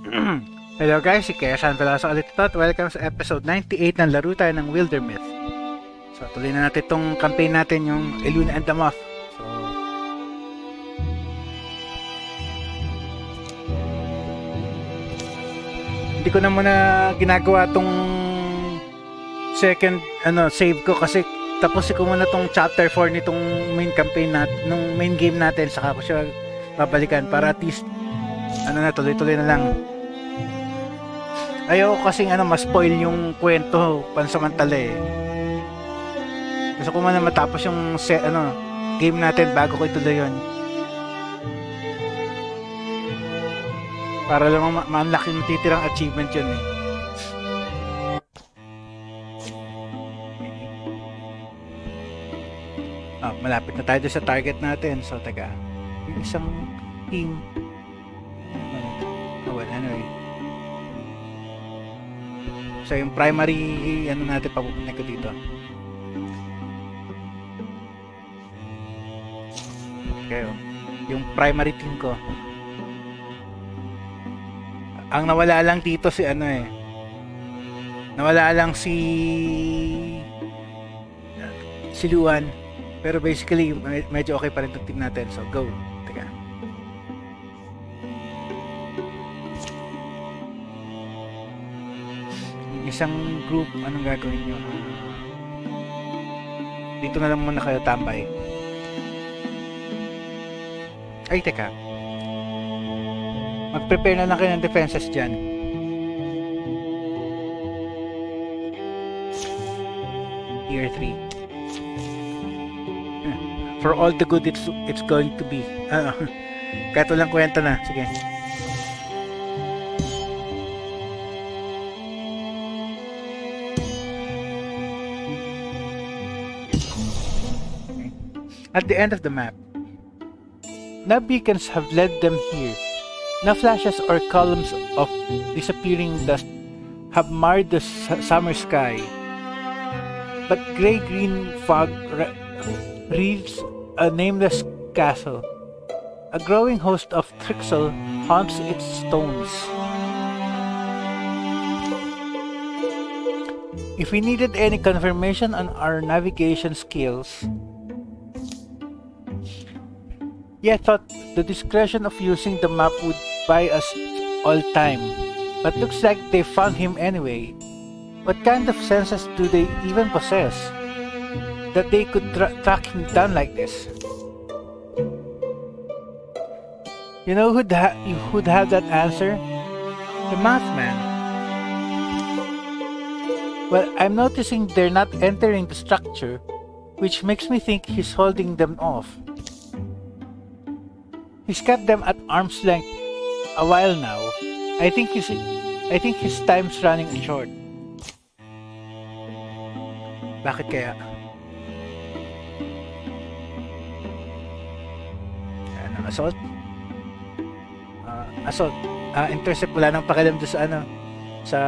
Hello guys, si Kesan Velasco ulit ito at welcome sa episode 98 ng laro tayo ng Wildermyth. So tuloy na natin itong campaign natin, yung Eluna and the Moth. So hindi ko na muna ginagawa tong second save ko kasi tapos ko muna tong chapter 4 nitong main campaign natin, nung main game natin, saka ko siya babalikan para at least tuloy-tuloy na lang. Ayaw kasing ma-spoil yung kwento pansamantala eh. Gusto ko muna matapos yung game natin bago ko ituloy yun. Para lang ma-unlock yung titirang achievement yun eh. Malapit na tayo sa target natin. So, taga, yung isang team. Well, anyway. So, yung primary, natin papupunta ko dito. Okay, yung primary team ko. Ang nawala lang dito si nawala lang si Luan. Pero basically, medyo okay pa rin itong team natin. So, go. Teka. Isang group, anong gagawin nyo? Dito na lang muna kayo tambay. Ay, teka. Mag-prepare na lang kayo ng defenses dyan. Tier 3. For all the good it's going to be. Kahit walang kwenta na. Sige. At the end of the map, no beacons have led them here. No flashes or columns of disappearing dust have marred the summer sky. But gray-green fog wreaths a nameless castle. A growing host of Trixel haunts its stones. If we needed any confirmation on our navigation skills, I thought the discretion of using the map would buy us all time, but looks like they found him anyway. What kind of senses do they even possess that they could track him down like this? You know who'd have that answer? The Mothman. Well, I'm noticing they're not entering the structure, which makes me think he's holding them off. He's kept them at arm's length a while now. I think his time's running short. Bakit kaya? Assault? Assault. Intercept, wala nang pakialam doon sa sa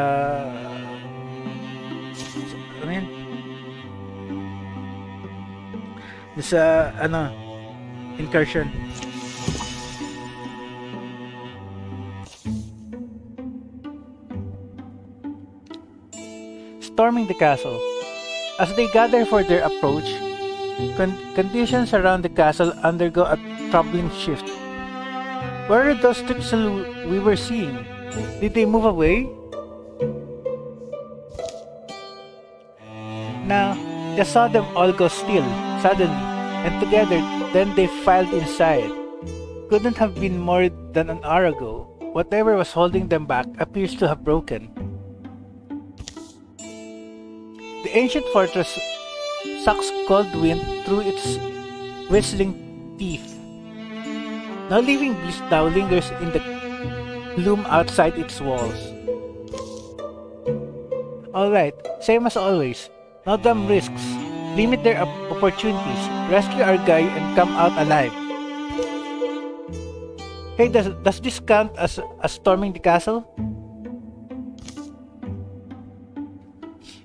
ano yan? Doon sa incursion. Storming the castle. As they gather for their approach, conditions around the castle undergo a troubling shift. Where are those Trixel we were seeing? Did they move away? Now, they saw them all go still, suddenly, and together, then they filed inside. Couldn't have been more than an hour ago. Whatever was holding them back appears to have broken. The ancient fortress sucks cold wind through its whistling teeth. No living beast now lingers in the gloom outside its walls. Alright, same as always. No dumb risks. Limit their opportunities. Rescue our guy and come out alive. Hey, does this count as storming the castle?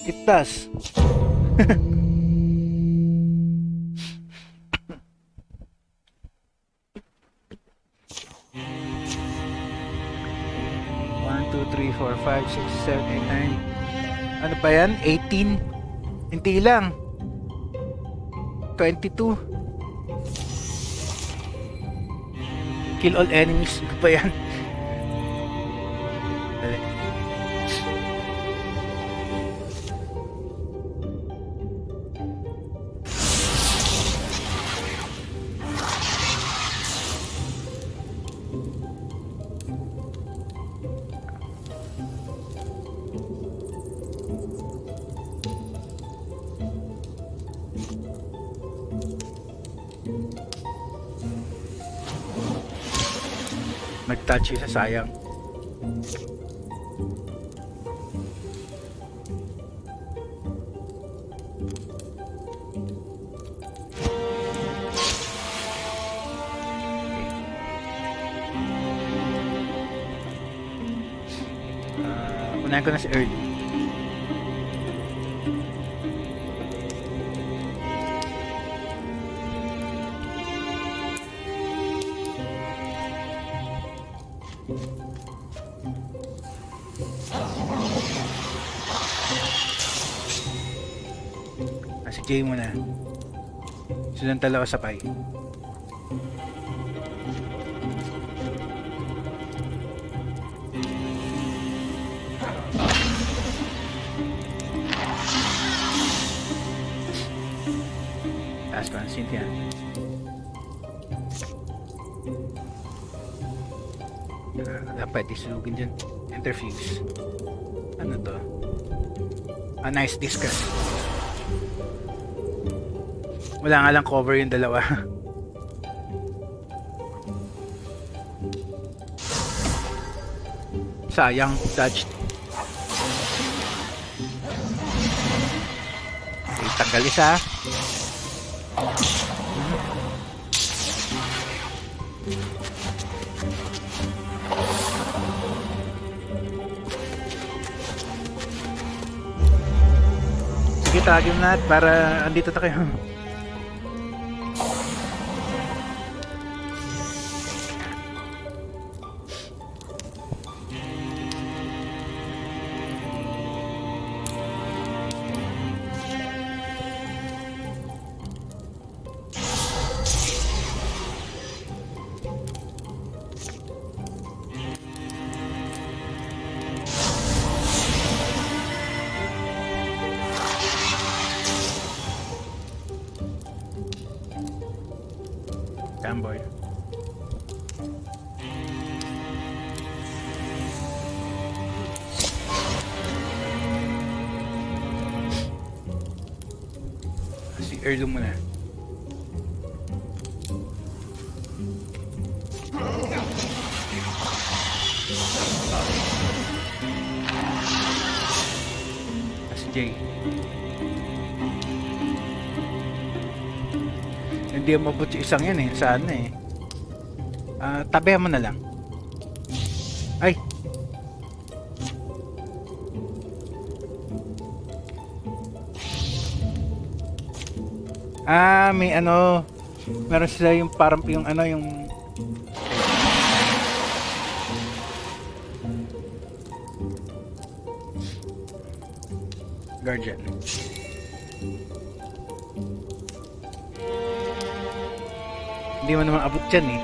It does. 2, 3, 4, 5, 6, 7, 8, 9. Ano ba yan? 18? Hindi lang. 22. Kill all enemies. Ano ba yan? Dali. Nag-touch siya, sayang. Unahin ko na si Earl. Si Jay muna. Silang dalawa sabay. Last one, Cynthia. Pwede sulugin dyan. Interfuse. Ano to? Nice discus. Wala nga lang cover yung dalawa. Sayang, dodged. Okay, tanggal isa. Sige, tagin na para andito na kayo. Boy. Si Earl muna. Si Jay. Hindi mabot yung isang yan eh. Saan na eh. Tabihan mo na lang. Ay! May ano. Meron sila yung parang yung ano yung guardian. Hindi mo naman abot dyan eh.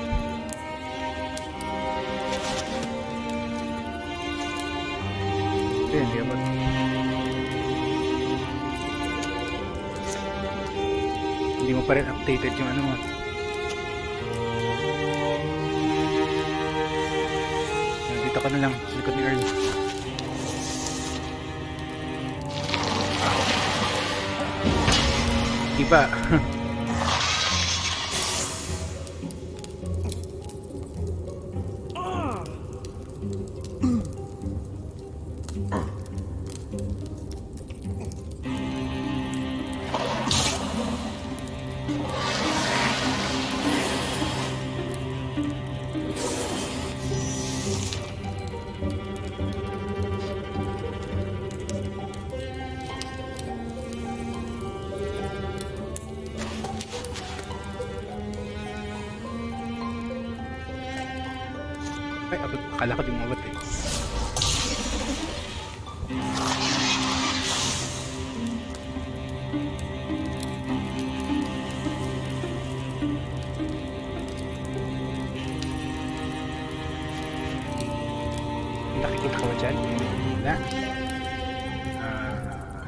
Hindi abot. Hindi mo pa rin updated yung ano mo. Dito ka na lang sa likod ni Earl. Diba? Ay, abot. Akala ko di mo abot eh. Nakikita ka ba dyan? Wala.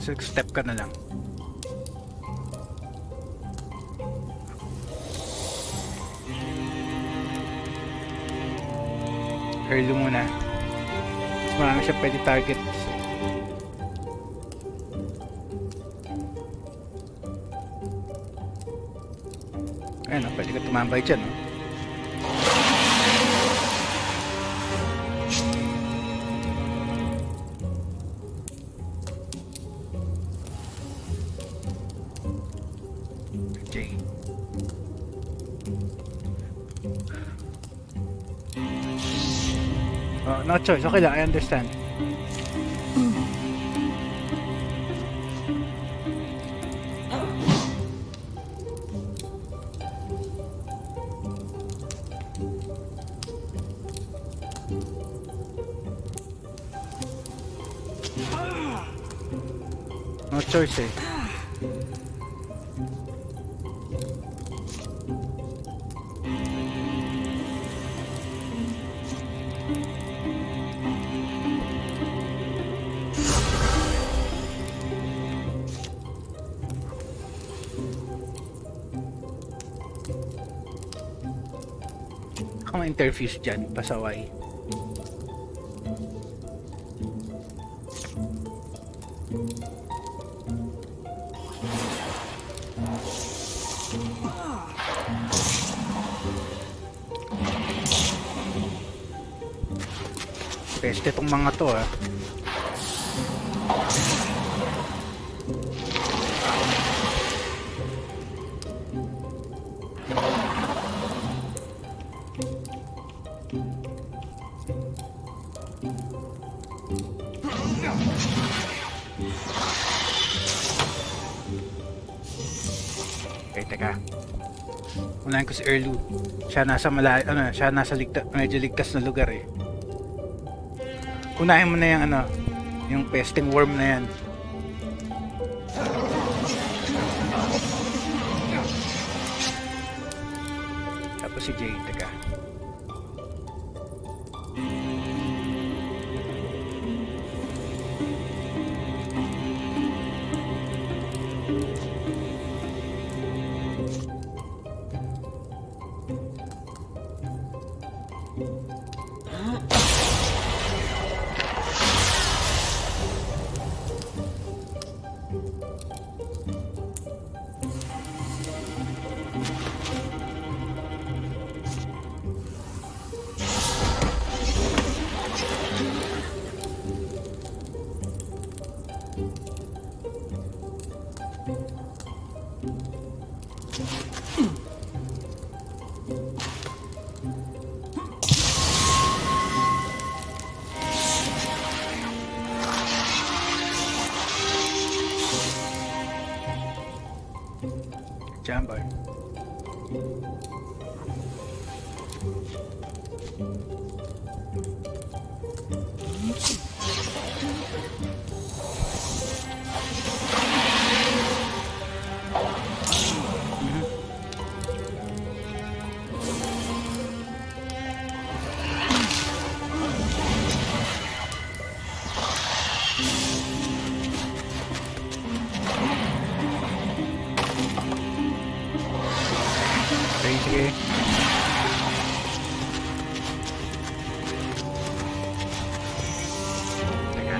So step ka na lang. Early muna. Mas marami siya pwede target. Ayun, pwede ka tumambay dyan. Okay. Oh, no choice. Okay lang, I understand. No choice eh. Ako ma-interfuse dyan, pasaway. Peste tong mga to ah. Okay, teka. Unahin ko si Erlu. Siya nasa siya nasa medyo ligtas na lugar eh. Unahin mo na yung yung pesting worm na yan. Tapos si Jay, teka. Jambar. Sige. Teka.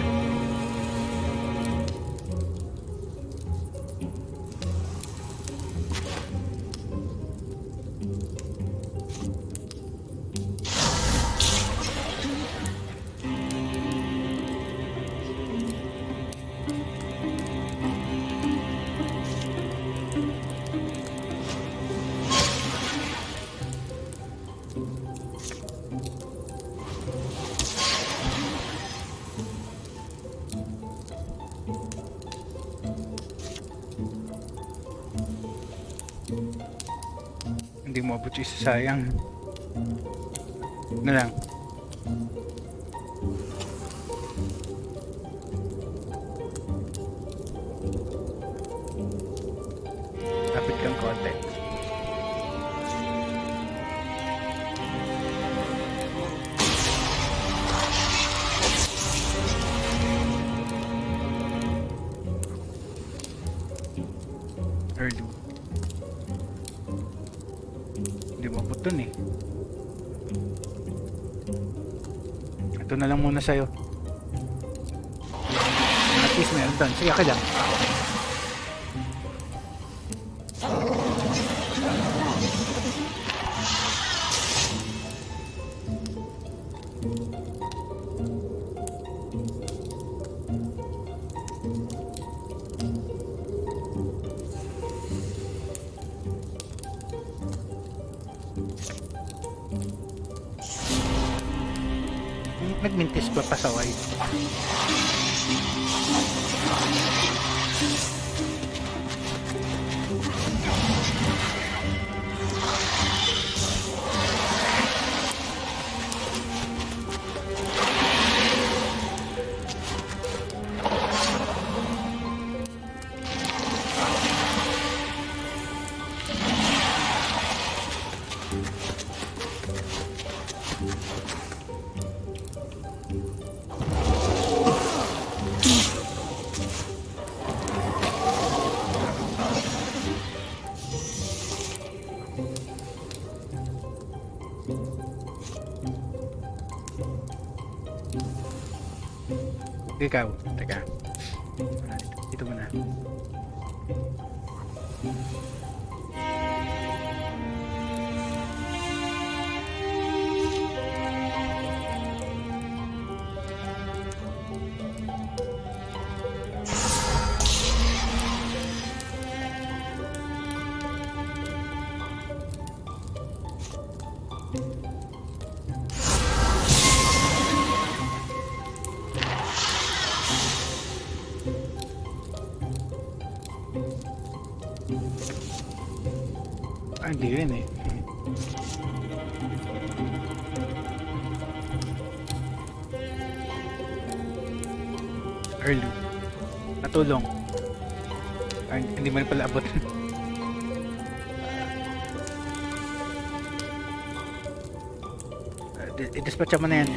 Hindi mo abot yung sayang. Na lang. Lapit kang konti. dun eh. Ito na lang muna sa'yo. At least meron dun. Sige ka lang. Nagmintis ba pasaway? Ikaw, teka. Dito muna. Hindi rin eh. Early. Natulong. Hindi mo rin pala abot. I-dispatcha mo na yan.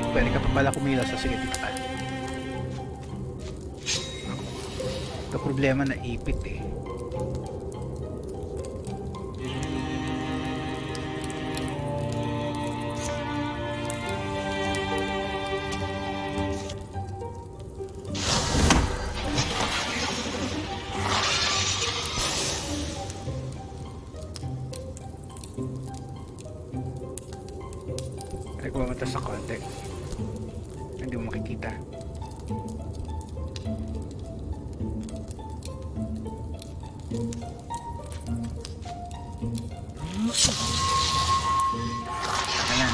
Pwede ka pa pala kumila sa sige dito ka. Ito problema na ipit eh. Ay, kumamata sa konti. Hindi mo makikita. Ayan.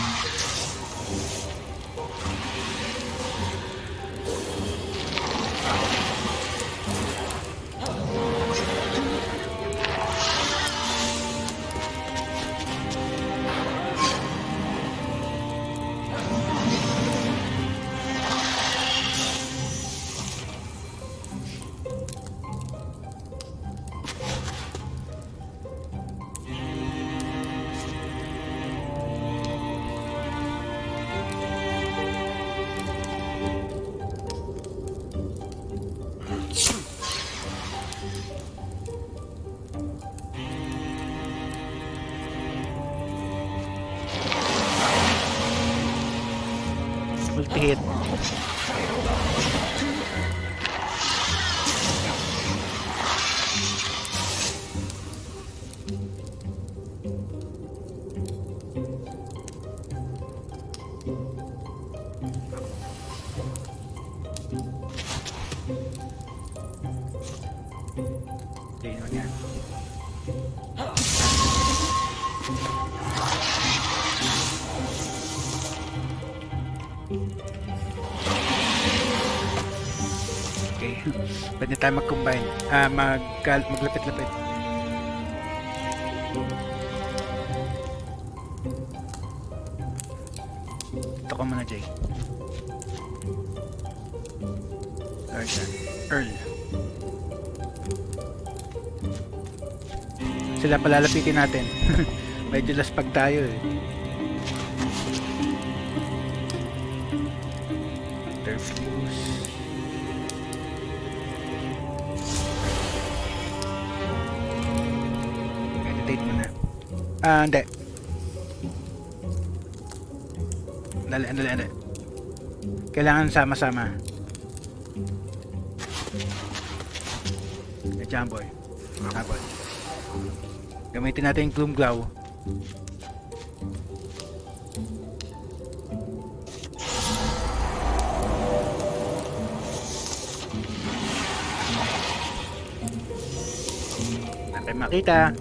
Multi-hit. Ayun yan. Okay. Pwede tayo mag-combine. Maglapit-lapit. Ito ka muna, Jay. Earl. Sila palalapitin natin. Medyo laspag tayo eh. Subterfuge. Meditate mo na. Hindi. Andali. Kailangan sama-sama. Jamboy. Habol. Gamitin natin yung gloom glow. Natin makita.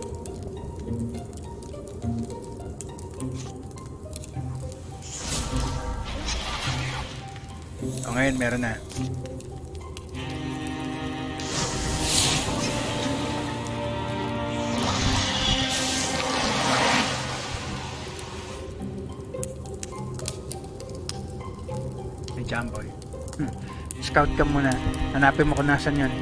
O ngayon meron na. Jamboy. Scout ka muna. Hanapin mo kung nasan yun.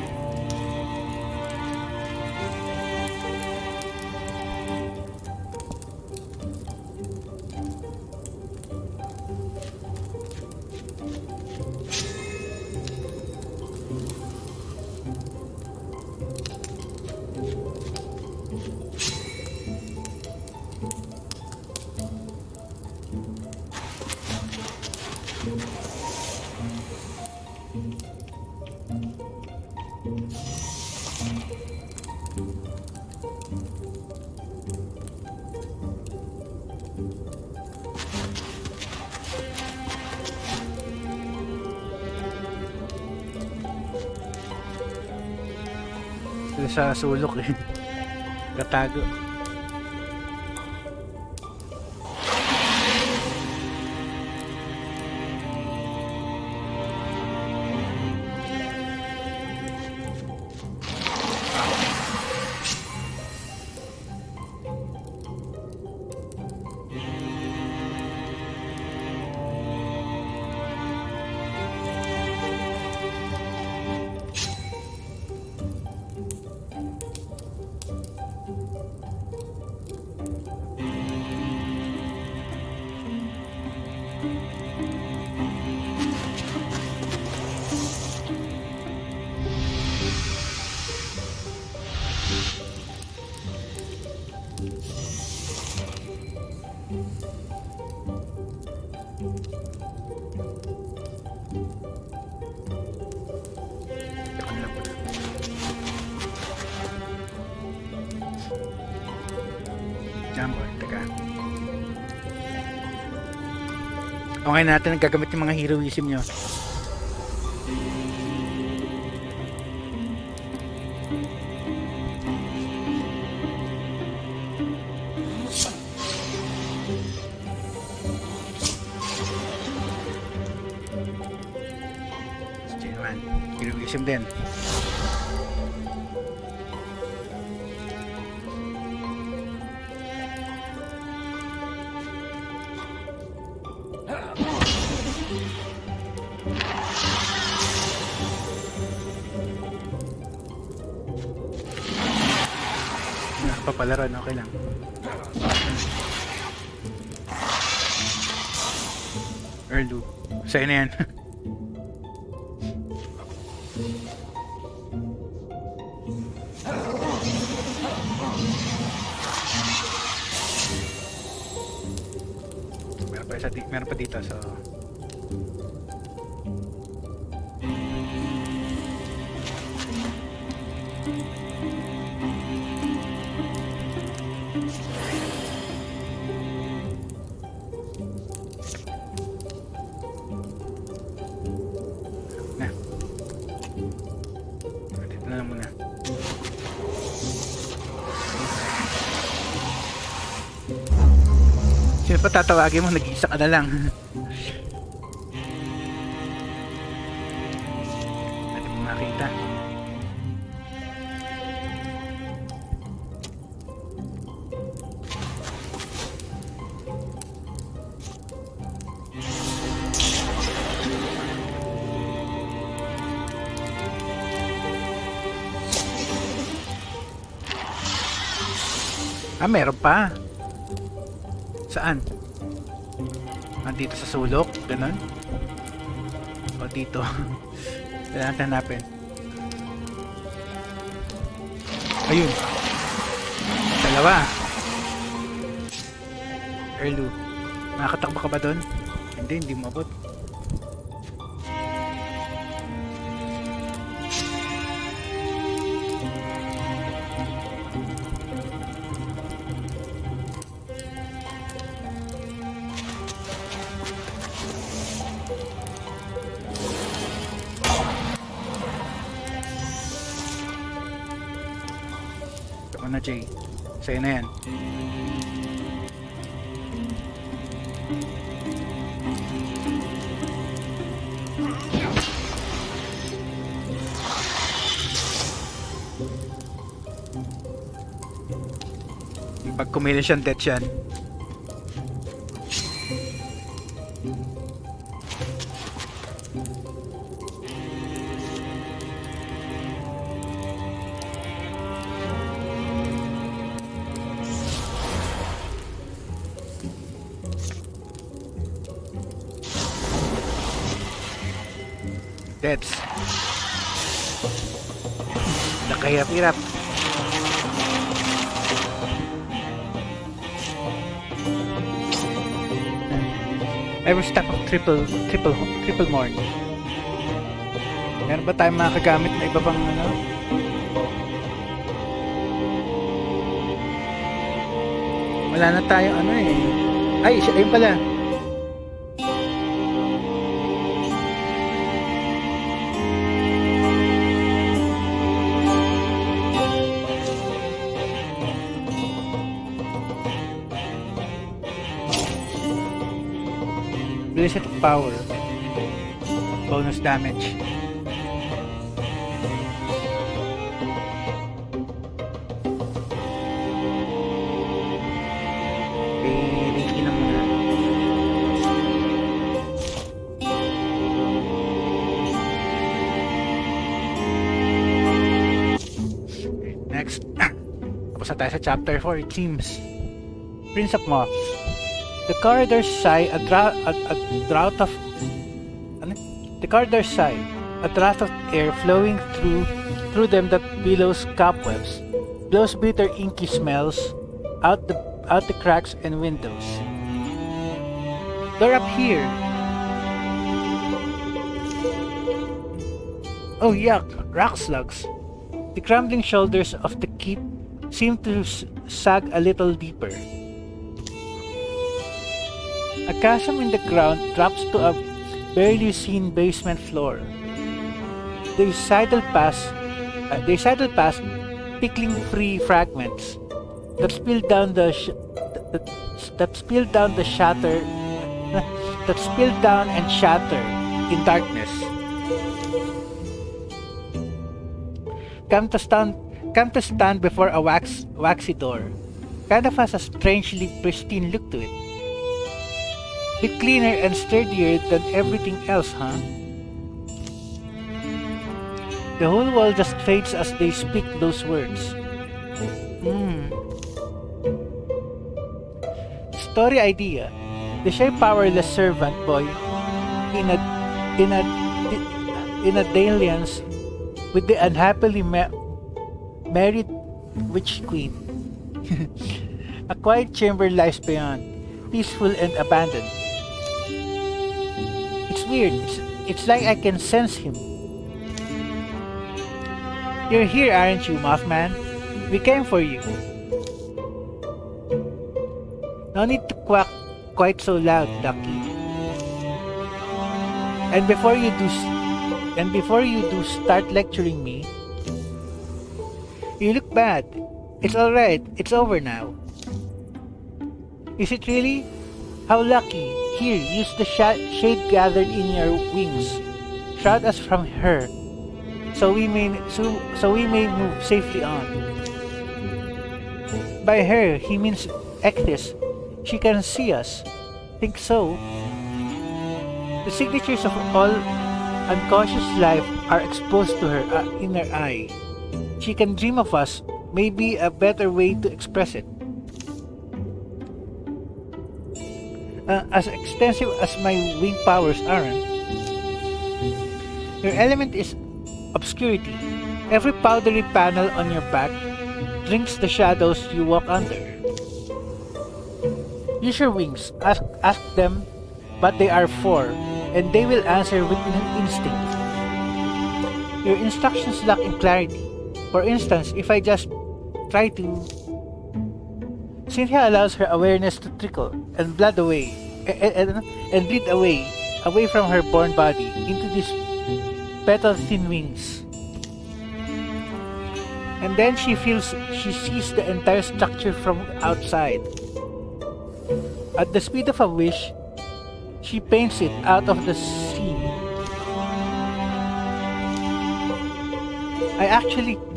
Sa sulok eh. Katago. Jamboy, teka. Okay natin gagamit yung mga heroism nyo. Heroism din. Papalaran, okay lang. Erlu. Sa'yo na yan. Meron pa dito, so sino pa tatawagin mo? Nag-iisa ka na lang. Natin mo makita. Meron pa. Saan? Nandito sa sulok? Ganon? O tawag dito. Kailangan hanapin. Ayun. Dalawa. Erlu. Nakakatakbo ka ba doon? Hindi mabot. Na Jay, sa'yo na yan. Pag kumili siyang death yan. Deaths. Nakahirap-hirap. Every step of triple morn. Meron ba tayong makagamit na iba pang ano? Wala na tayong ano eh. Ay, ayun pala. Reset power. Bonus damage. Reiki na muna. Next. Tapos na tayo sa chapter 4. It seems. Prince of Moths. The corridors sigh a draught of air flowing through them that billows cobwebs, blows bitter inky smells out the cracks and windows. They're up here. Oh yuck, rock slugs. The crumbling shoulders of the keep seem to sag a little deeper. A chasm in the ground drops to a barely seen basement floor. They sidle past, pickling free fragments that spill down and shatter in darkness. Come to stand before a waxy door. Kind of has a strangely pristine look to it. Bit cleaner and sturdier than everything else, huh? The whole wall just fades as they speak those words. Story idea. The shy powerless servant boy in a dalliance with the unhappily married witch queen. A quiet chamber lies beyond, peaceful and abandoned. It's weird. It's like I can sense him. You're here, aren't you, Mothman? We came for you. No need to quack quite so loud, Ducky. And before you do start lecturing me, you look bad. It's alright. It's over now. Is it really? How lucky. Here, use the shade gathered in your wings. Shroud us from her, so we may move safely on. By her, he means Ectis. She can see us. Think so? The signatures of all unconscious life are exposed to her inner eye. She can dream of us. Maybe a better way to express it. As extensive as my wing powers aren't, Your element is obscurity. Every powdery panel on your back drinks the shadows you walk under. Use your wings. Ask them what they are for, and they will answer with instinct. Your instructions lack in clarity. For instance, if I just try to... Cynthia allows her awareness to trickle and bleed away from her born body into these petal-thin wings. And then she sees the entire structure from outside. At the speed of a wish, she paints it out of the scene.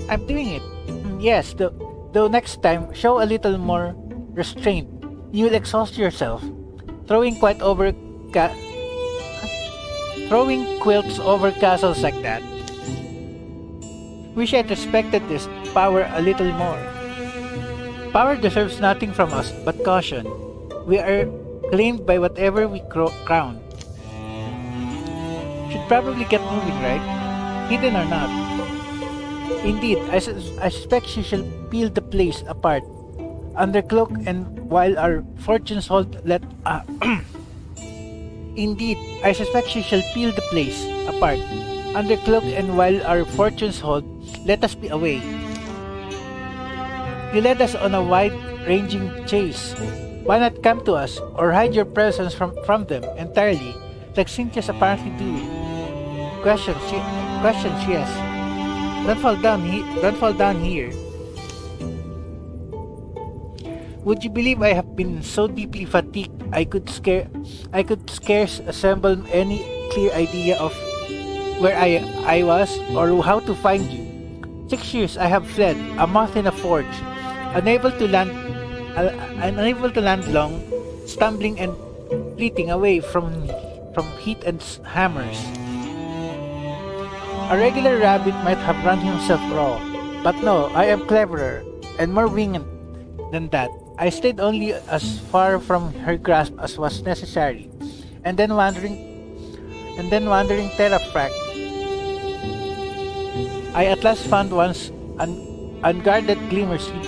I'm doing it. Yes, though next time, show a little more restraint. You'll exhaust yourself. Throwing quilts over castles like that. Wish I'd respected this power a little more. Power deserves nothing from us but caution. We are claimed by whatever we crown. Should probably get moving, right? Hidden or not. Indeed, I suspect she shall peel the place apart under cloak and while our fortunes hold Indeed, I suspect she shall peel the place apart under cloak and while our fortunes hold, let us be away. You led us on a wide-ranging chase. Why not come to us or hide your presence from them entirely, like Cynthia's apparently doing? Questions, yes. Don't fall down here. Would you believe I have been so deeply fatigued I could scarce assemble any clear idea of where I was or how to find you. 6 years I have fled, a moth in a forge, unable to land long, stumbling and fleeting away from heat and hammers. A regular rabbit might have run himself raw, but no, I am cleverer and more winged than that. I stayed only as far from her grasp as was necessary, and then wandering terrafract, I at last found one's unguarded glimmer scene.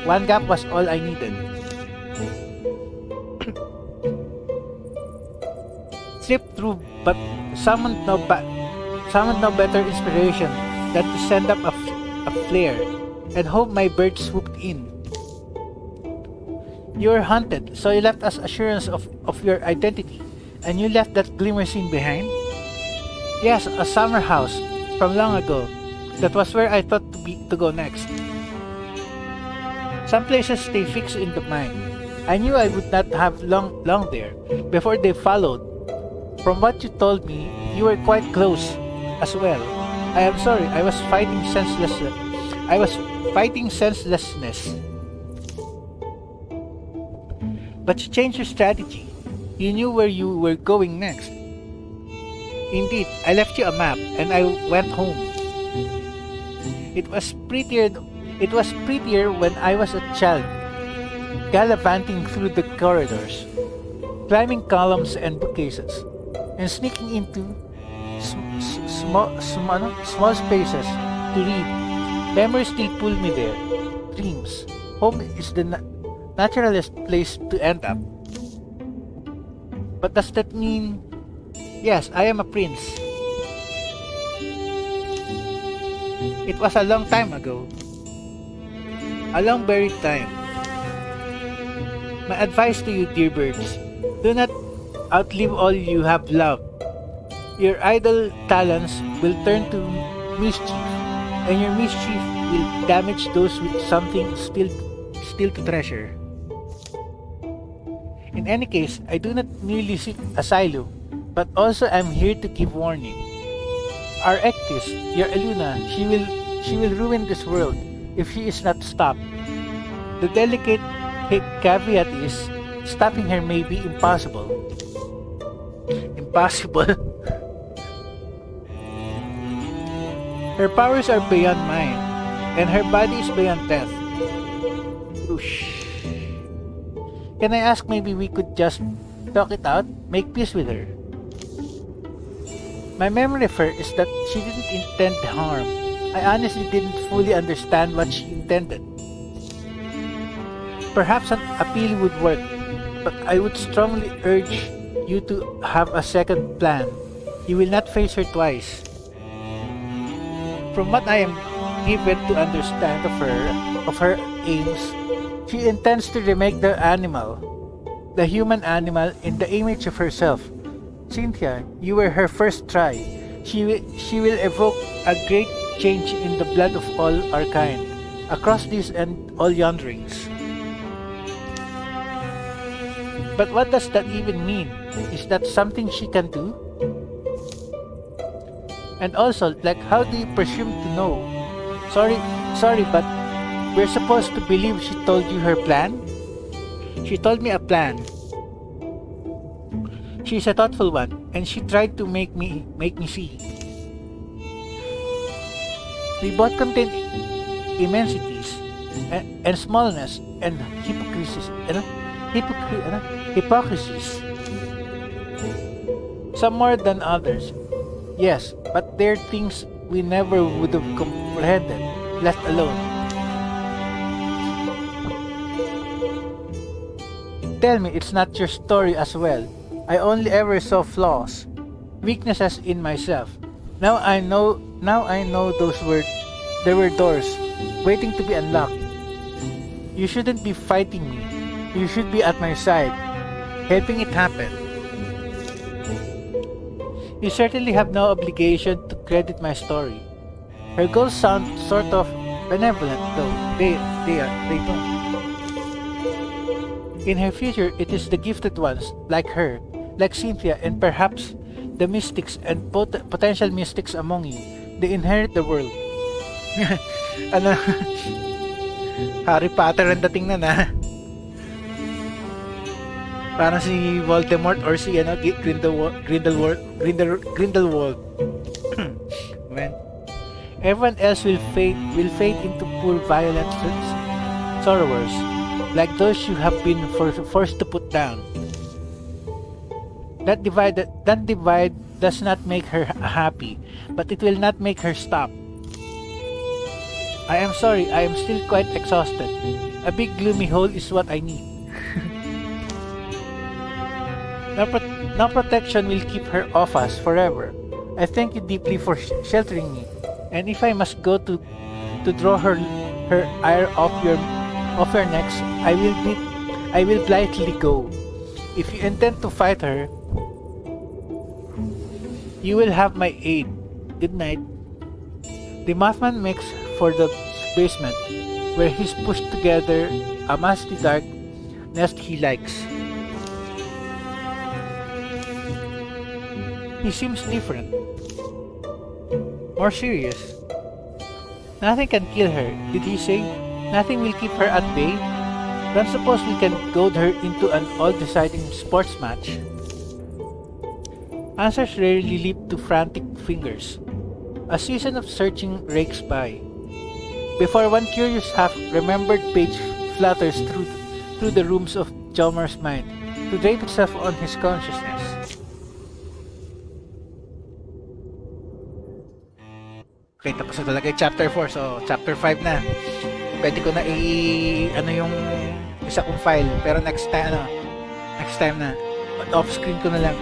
One gap was all I needed. Slipped through, but summoned no better inspiration than to send up a flare and hope my bird swooped in. You were hunted, so you left us assurance of your identity, and you left that glimmer scene behind? Yes, a summer house from long ago. That was where I thought to go next. Some places stay fixed in the mind. I knew I would not have long there before they followed. From what you told me, you were quite close as well. I am sorry, I was fighting senselessness. But you changed your strategy. You knew where you were going next. Indeed, I left you a map and I went home. It was prettier when I was a child, gallivanting through the corridors, climbing columns and bookcases, and sneaking into small spaces to read. Memories still pull me there. Dreams. Home is the naturalist place to end up. But does that mean... Yes, I am a prince. It was a long time ago. A long buried time. My advice to you, dear birds, do not outlive all you have loved. Your idle talents will turn to mischief, and your mischief will damage those with something still to treasure. In any case, I do not merely seek asylum, but also am here to give warning. Our Ectis, your Eluna, she will ruin this world if she is not stopped. The delicate caveat is, stopping her may be impossible. Impossible? Her powers are beyond mine, and her body is beyond death. Whoosh. Can I ask, maybe we could just talk it out, make peace with her? My memory of her is that she didn't intend harm. I honestly didn't fully understand what she intended. Perhaps an appeal would work, but I would strongly urge you to have a second plan. You will not face her twice. From what I am given to understand of her aims, she intends to remake the human animal, in the image of herself. Cynthia, you were her first try. She will evoke a great change in the blood of all our kind, across these and all yonderings. But what does that even mean? Is that something she can do? And also, like, how do you presume to know? Sorry, but we're supposed to believe she told you her plan? She told me a plan. She's a thoughtful one, and she tried to make me see. We both contain immensities and smallness and hypocrisies. Some more than others. Yes, but they're things we never would have comprehended, let alone. Tell me it's not your story as well. I only ever saw flaws, weaknesses in myself. Now I know there were doors waiting to be unlocked. You shouldn't be fighting me. You should be at my side, helping it happen. You certainly have no obligation to credit my story. Her goals sound sort of benevolent, though they don't. In her future, it is the gifted ones, like her, like Cynthia, and perhaps the mystics and potential mystics among you. They inherit the world. Ano? Harry Potter ang dating na na. Parang si Voldemort or si Grindelwald. Man. Everyone else will fade into poor violent sorrowers, like those you have been forced to put down. That divide does not make her happy, but it will not make her stop. I am sorry, I am still quite exhausted. A big gloomy hole is what I need. No protection will keep her off us forever. I thank you deeply for sheltering me, and if I must go to draw her ire off your necks, I will blithely go. If you intend to fight her, you will have my aid. Good night. The Mothman makes for the basement, where he's pushed together a musty dark nest he likes. He seems different, more serious. Nothing can kill her, did he say? Nothing will keep her at bay? Don't suppose we can goad her into an all-deciding sports match? Answers rarely leap to frantic fingers. A season of searching rakes by. Before one curious half-remembered page flutters through the rooms of Chalmers' mind, to drape itself on his consciousness. Okay, tapos na talaga yung chapter 4. So, chapter 5 na. Pwede ko na yung isa kong file. Pero next time na. Off-screen ko na lang.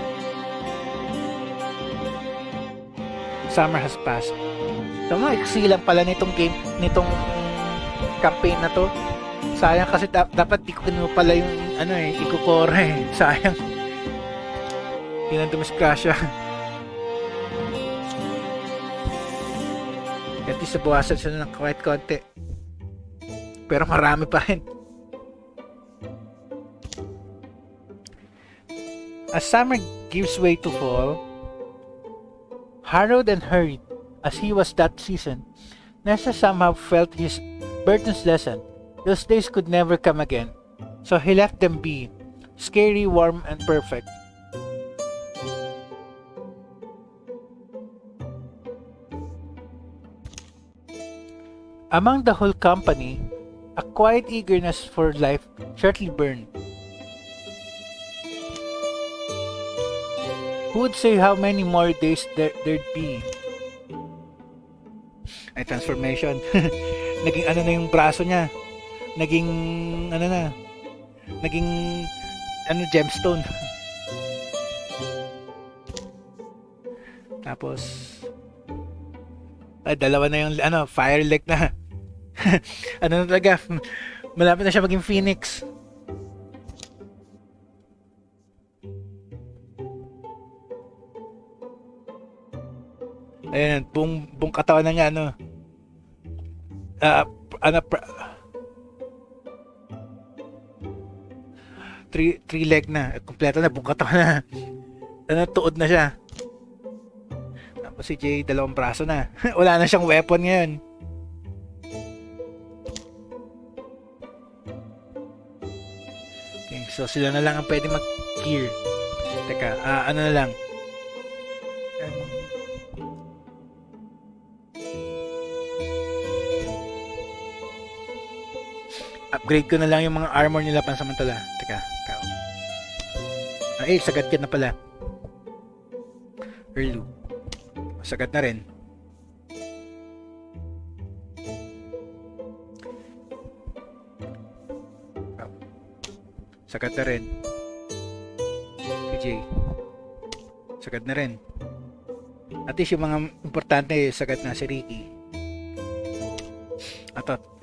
Summer has passed. So, iksi lang pala nitong nitong campaign na to. Sayang kasi dapat di ko kinuha pala yung ikukore. Sayang. Hindi na dumiskrasya. At least nabawasan sila ng kahit konti. Pero marami pa rin. As summer gives way to fall, harrowed and hurried as he was that season, Nessa somehow felt his burden's lessen. Those days could never come again. So he left them be, scary, warm, and perfect. Among the whole company, a quiet eagerness for life shortly burned. Who would say how many more days there'd be? Ay, transformation. Naging ano na yung braso niya. Naging ano na. Naging ano, gemstone. Tapos ay, dalawa na yung ano, fire leg na. Ano na talaga, malapit na siya maging phoenix. Ayan, buong katawan na niya, ano, ano, three leg na, kompleto na, buong katawan na, ano, tuod na siya. Tapos si Jay, dalawang braso na. Wala na siyang weapon ngayon. Okay, so sila na lang ang pwede mag-gear. Teka, ano na lang. Upgrade ko na lang yung mga armor nila pansamantala. Teka, kao. Ay, sagad ka na pala. Erlu. Sagad na rin. Kao. Sagad na rin. PJ. Sagad na rin. At least yung mga importante, sagad na si Ricky. Atot.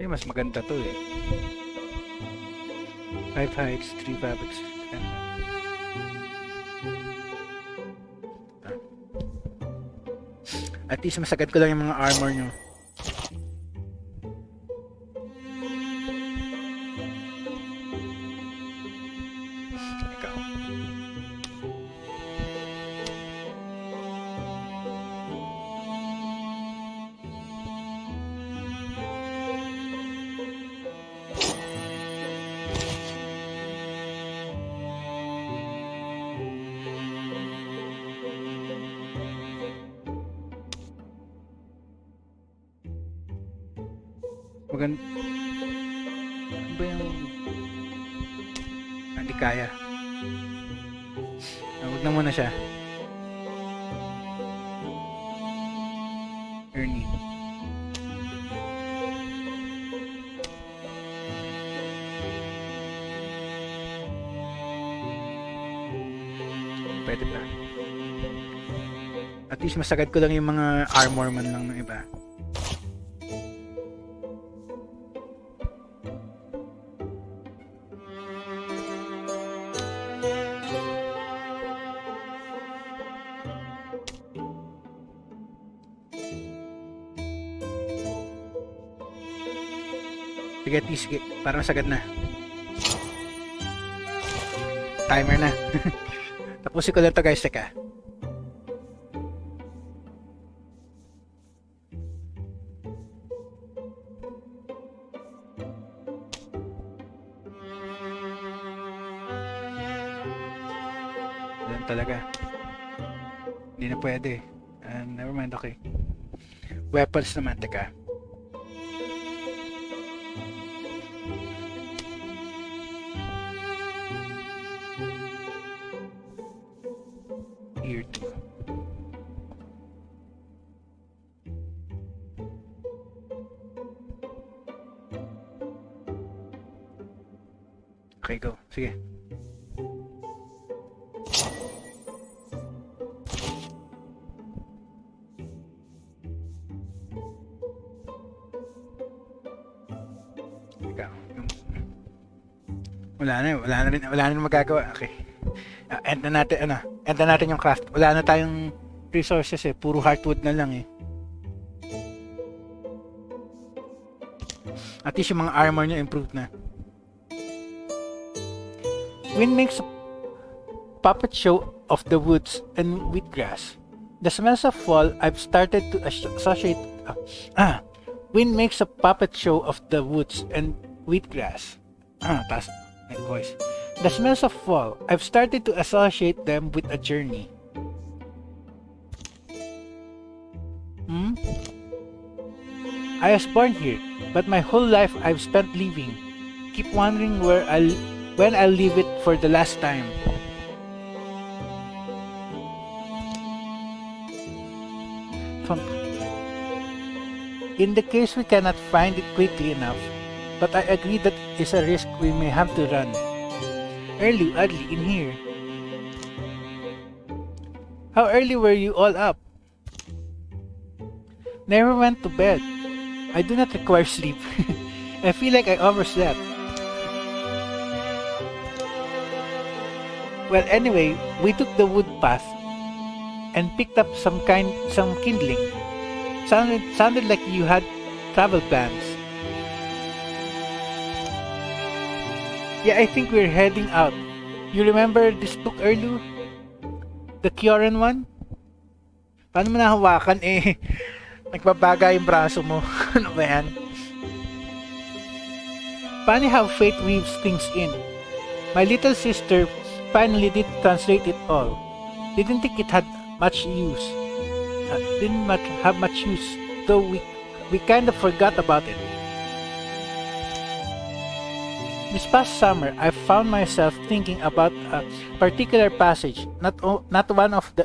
Mas maganda to eh. 5 heights, 3 fabrics. At least masagad ko lang yung mga armor nyo. Ikaw. Ano ba yung hindi kaya? Huwag na muna siya. Ernie. Pwede pa. At least masagad ko lang yung mga armor man lang ng iba. Sige, parang sagad na. Timer na. Tapusin ko lang to guys, teka. Yan talaga. Hindi na pwede. Never mind, okay. Weapons naman, teka. Here too. Okay, go. Sige. Wala na rin magagawa. Okay. End na natin yung craft. Wala na tayong resources eh. Puro heartwood na lang eh. At least yung mga armor niya improved na. Wind makes a puppet show of the woods and wheatgrass. The smells of fall I've started to associate. Wind makes a puppet show of the woods and wheatgrass. Taas my voice. The smells of fall, I've started to associate them with a journey. I was born here, but my whole life I've spent leaving. Keep wondering when I'll leave it for the last time. In the case we cannot find it quickly enough, but I agree that is a risk we may have to run. Early, in here. How early were you all up? Never went to bed. I do not require sleep. I feel like I overslept. Well, anyway, we took the wood path and picked up some kindling. Sounded like you had travel plans. Yeah, I think we're heading out. You remember this book, Erlu? The Kioran one? Paano mo nahawakan nagbabaga yung braso mo? Ano ba yan? Funny how fate weaves things in. My little sister finally did translate it all. Didn't think it had much use. Have much use, though we kind of forgot about it. This past summer, I found myself thinking about a particular passage, not one of the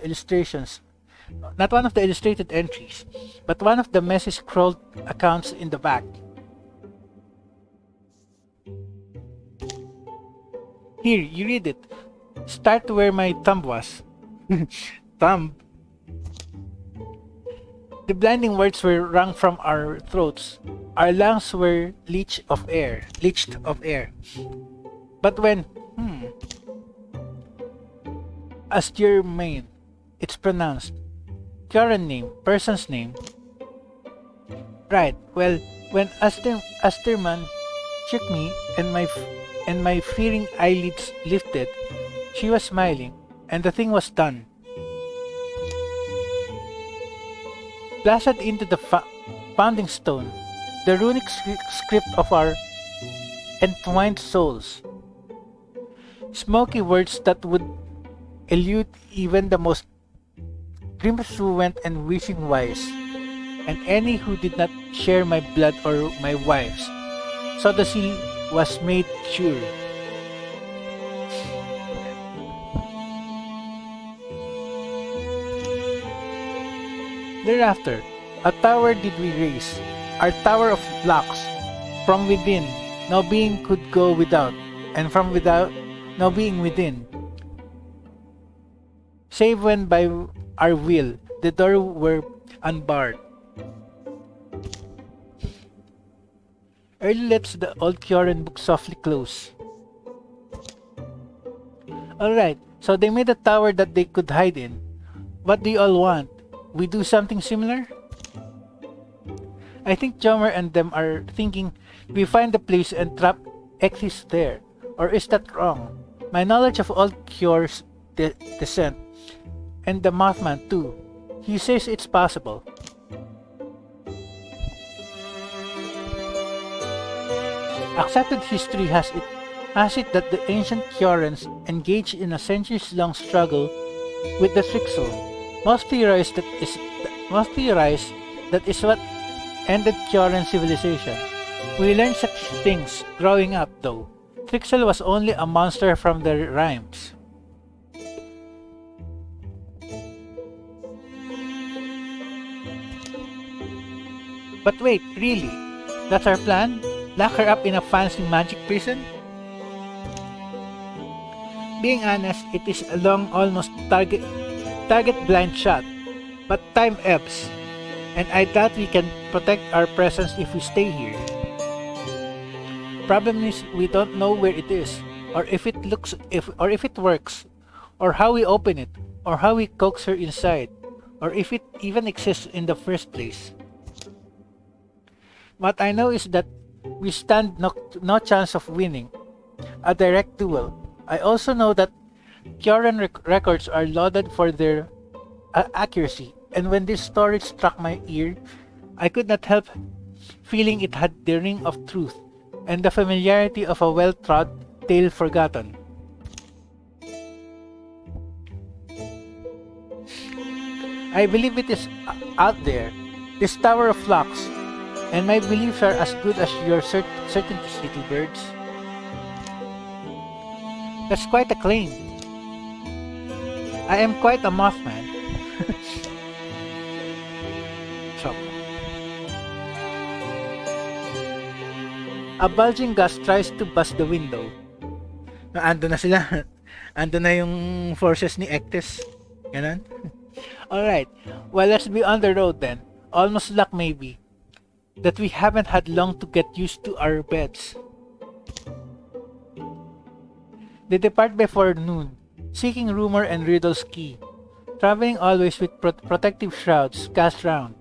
illustrated entries, but one of the messy scrolled accounts in the back. Here, you read it. Start where my thumb was. Thumb? The blinding words were wrung from our throats. Our lungs were leached of air. But when, Asturmain, it's pronounced. Current name, person's name. Right, well, when Asterman shook me and my fearing eyelids lifted, she was smiling, and the thing was done. Blasted into the founding stone, the runic script of our entwined souls. Smoky words that would elude even the most grimacruent and wishing wise, and any who did not share my blood or my wife's. So the seal was made sure. Thereafter, a tower did we raise, our tower of blocks. From within, no being could go without, and from without, no being within. Save when by our will, the door were unbarred. Early lets the old Kioran book softly close. Alright, so they made a tower that they could hide in. What do you all want? We do something similar? I think Jomer and them are thinking we find the place and trap Exis there. Or is that wrong? My knowledge of old Kyor's descent, and the Mothman too. He says it's possible. Accepted history has it that the ancient Kyorans engaged in a centuries-long struggle with the Trixel. Most theorize that is what ended Kyoran civilization. We learned such things growing up, though. Trixel was only a monster from the rhymes. But wait, really? That's our plan? Lock her up in a fancy magic prison? Being honest, it is a long, almost target blind shot, but time ebbs, and I doubt we can protect our presence if we stay here. Problem is, we don't know where it is, or if it works, or how we open it, or how we coax her inside, or if it even exists in the first place. What I know is that we stand no chance of winning a direct duel. I also know that Kyoran records are lauded for their accuracy, and when this story struck my ear, I could not help feeling it had the ring of truth and the familiarity of a well-trod tale forgotten. I believe it is out there, this tower of flocks, and my beliefs are as good as your certainties, little birds. That's quite a claim. I am quite a mothman. So, a bulging gust tries to bust the window. Ando na sila. Ando na yung forces ni Ectes. Ganon. Alright. Well, let's be on the road then. Almost luck maybe that we haven't had long to get used to our beds. They depart before noon, seeking rumor and riddles key, traveling always with protective shrouds cast round.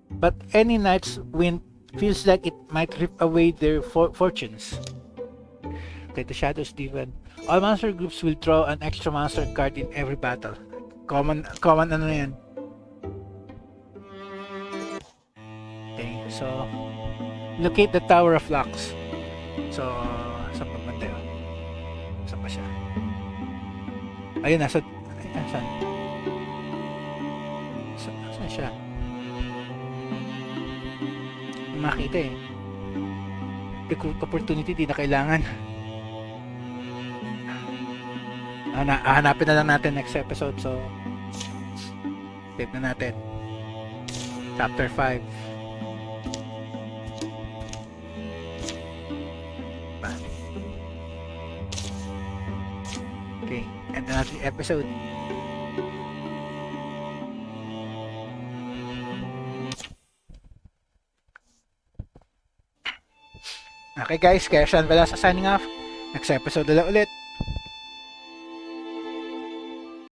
But any night's wind feels like it might rip away their fortunes. Okay, the Shadow Steven. All monster groups will draw an extra monster card in every battle. Common ano yan. Okay, so locate the Tower of Locks. So, saan pa banda yun? Saan pa siya? Ayun, nasa... Saan? Saan siya? Makita eh. Recruit opportunity, di na kailangan. Hanapin na lang natin next episode. So, save na natin. Chapter 5. Okay, end na natin yung episode. Okay guys, kaya Sean Velasco signing off. Next episode ulit.